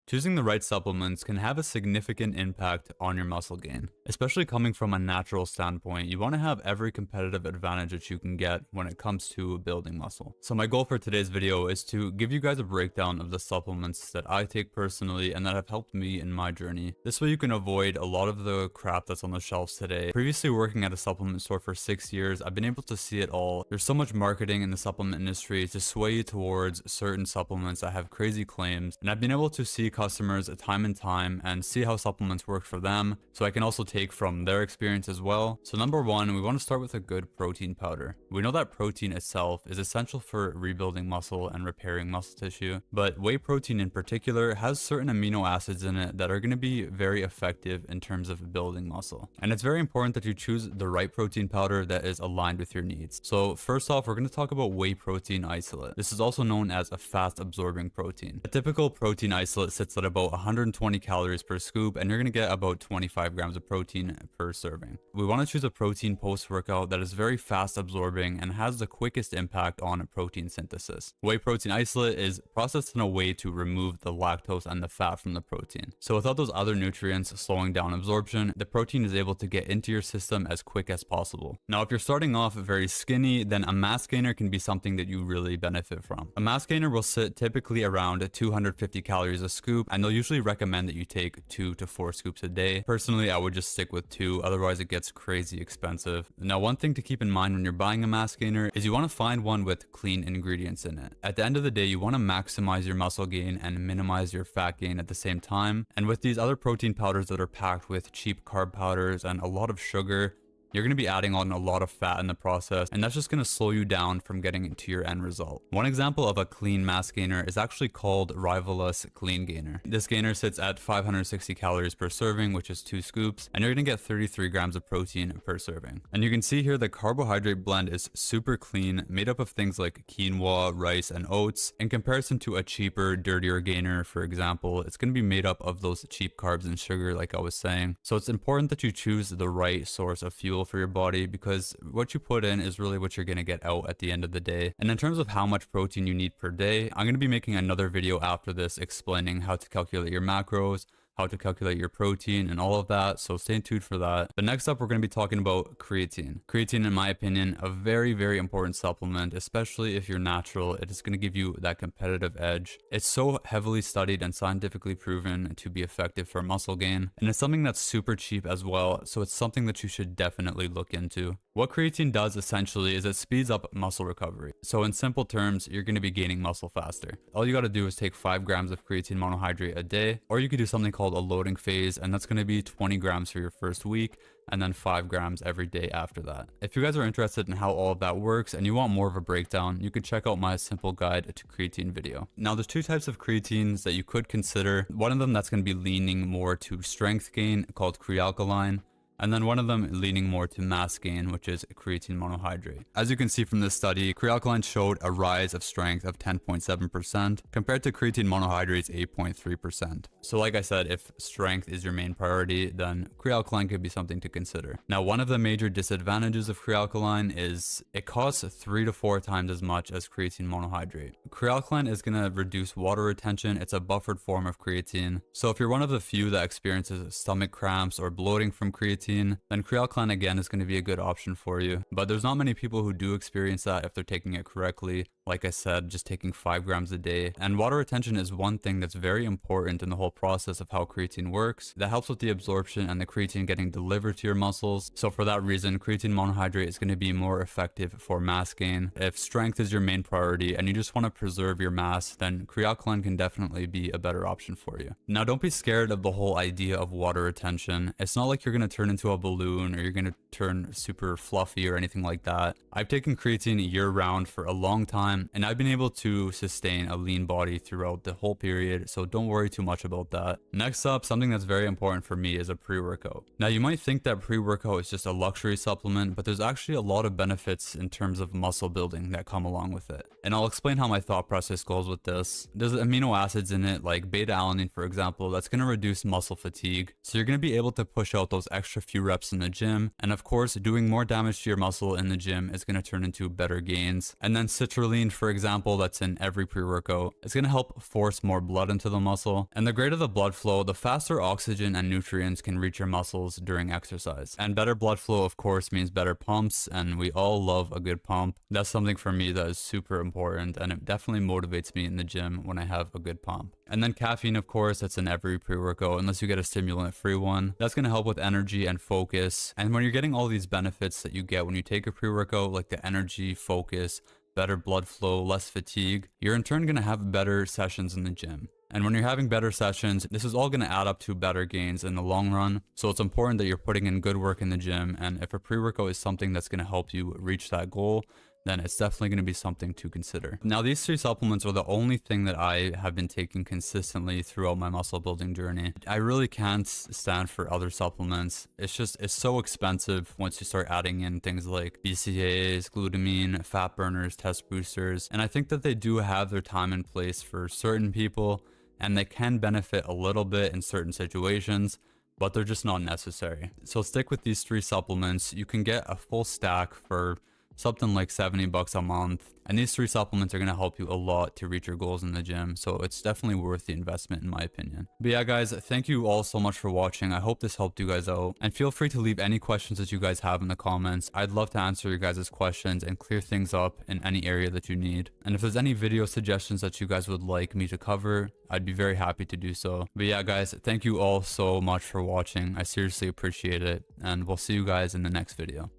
Choosing the right supplements can have a significant impact on your muscle gain. Especially coming from a natural standpoint, you want to have every competitive advantage that you can get when it comes to building muscle. So my goal for today's video is to give you guys a breakdown of the supplements that I take personally and that have helped me in my journey. This way you can avoid a lot of the crap that's on the shelves today. Previously working at a supplement store for 6 years, I've been able to see it all. There's so much marketing in the supplement industry to sway you towards certain supplements that have crazy claims, and I've been able to see customers time and time and see how supplements work for them, so I can also take from their experience as well. So number one, we want to start with a good protein powder. We know that protein itself is essential for rebuilding muscle and repairing muscle tissue, but whey protein in particular has certain amino acids in it that are going to be very effective in terms of building muscle. And it's very important that you choose the right protein powder that is aligned with your needs. So first off, we're going to talk about whey protein isolate. This is also known as a fast absorbing protein. A typical protein isolate sits at about 120 calories per scoop, and you're going to get about 25 grams of protein per serving. We want to choose a protein post-workout that is very fast absorbing and has the quickest impact on protein synthesis. Whey protein isolate is processed in a way to remove the lactose and the fat from the protein. So without those other nutrients slowing down absorption, the protein is able to get into your system as quick as possible. Now, if you're starting off very skinny, then a mass gainer can be something that you really benefit from. A mass gainer will sit typically around 250 calories a scoop, and they'll usually recommend that you take 2 to 4 scoops a day. Personally, I would just stick with 2, otherwise it gets crazy expensive. Now, one thing to keep in mind when you're buying a mass gainer is you want to find one with clean ingredients in it. At the end of the day, you want to maximize your muscle gain and minimize your fat gain at the same time. And with these other protein powders that are packed with cheap carb powders and a lot of sugar, you're going to be adding on a lot of fat in the process, and that's just going to slow you down from getting to your end result. One example of a clean mass gainer is actually called Rivalus Clean Gainer. This gainer sits at 560 calories per serving, which is 2 scoops, and you're going to get 33 grams of protein per serving. And you can see here the carbohydrate blend is super clean, made up of things like quinoa, rice, and oats. In comparison to a cheaper, dirtier gainer, for example, it's going to be made up of those cheap carbs and sugar, like I was saying. So it's important that you choose the right source of fuel for your body, because what you put in is really what you're going to get out at the end of the day. And in terms of how much protein you need per day, I'm going to be making another video after this explaining how to calculate your macros, how to calculate your protein, and all of that, so stay tuned for that. But next up, we're going to be talking about creatine. Creatine, in my opinion, a very, very important supplement, especially if you're natural. It is going to give you that competitive edge. It's so heavily studied and scientifically proven to be effective for muscle gain, and it's something that's super cheap as well, so it's something that you should definitely look into. What creatine does essentially is it speeds up muscle recovery. So in simple terms, you're going to be gaining muscle faster. All you got to do is take 5 grams of creatine monohydrate a day, or you could do something called a loading phase, and that's going to be 20 grams for your first week, and then 5 grams every day after that. If you guys are interested in how all of that works and you want more of a breakdown, you can check out my simple guide to creatine video. Now, there's 2 types of creatines that you could consider. One of them that's going to be leaning more to strength gain, called Crealkaline, and then one of them leaning more to mass gain, which is creatine monohydrate. As you can see from this study, Crealkaline showed a rise of strength of 10.7% compared to creatine monohydrate's 8.3%. So like I said, if strength is your main priority, then Crealkaline could be something to consider. Now, one of the major disadvantages of Crealkaline is it costs 3 to 4 times as much as creatine monohydrate. Crealkaline is going to reduce water retention. It's a buffered form of creatine. So if you're one of the few that experiences stomach cramps or bloating from creatine, then Crealkaline again is going to be a good option for you. But there's not many people who do experience that if they're taking it correctly. Like I said, just taking 5 grams a day. And water retention is one thing that's very important in the whole process of how creatine works. That helps with the absorption and the creatine getting delivered to your muscles. So for that reason, creatine monohydrate is going to be more effective for mass gain. If strength is your main priority and you just want to preserve your mass, then Crealkaline can definitely be a better option for you. Now, don't be scared of the whole idea of water retention. It's not like you're going to turn into a balloon or you're going to turn super fluffy or anything like that. I've taken creatine year round for a long time, and I've been able to sustain a lean body throughout the whole period, so don't worry too much about that. Next up, something that's very important for me is a pre-workout. Now, you might think that pre-workout is just a luxury supplement, but there's actually a lot of benefits in terms of muscle building that come along with it. And I'll explain how my thought process goes with this. There's amino acids in it, like beta-alanine, for example, that's going to reduce muscle fatigue. So you're going to be able to push out those extra few reps in the gym. And of course, doing more damage to your muscle in the gym is going to turn into better gains. And then citrulline, for example, that's in every pre-workout, it's going to help force more blood into the muscle. And the greater the blood flow, the faster oxygen and nutrients can reach your muscles during exercise. And better blood flow, of course, means better pumps, and we all love a good pump. That's something for me that is super important, and it definitely motivates me in the gym when I have a good pump. And then caffeine, of course, that's in every pre-workout, unless you get a stimulant-free one. That's going to help with energy and focus. And when you're getting all these benefits that you get when you take a pre-workout, like the energy, focus, better blood flow, less fatigue, you're in turn going to have better sessions in the gym. And when you're having better sessions, this is all going to add up to better gains in the long run. So it's important that you're putting in good work in the gym. And if a pre-workout is something that's going to help you reach that goal, then it's definitely going to be something to consider. Now, these 3 supplements are the only thing that I have been taking consistently throughout my muscle building journey. I really can't stand for other supplements. It's so expensive once you start adding in things like BCAAs, glutamine, fat burners, test boosters. And I think that they do have their time and place for certain people, and they can benefit a little bit in certain situations, but they're just not necessary. So stick with these 3 supplements. You can get a full stack for something like $70 a month. And these 3 supplements are going to help you a lot to reach your goals in the gym. So it's definitely worth the investment in my opinion. But yeah, guys, thank you all so much for watching. I hope this helped you guys out. And feel free to leave any questions that you guys have in the comments. I'd love to answer your guys' questions and clear things up in any area that you need. And if there's any video suggestions that you guys would like me to cover, I'd be very happy to do so. But yeah, guys, thank you all so much for watching. I seriously appreciate it. And we'll see you guys in the next video.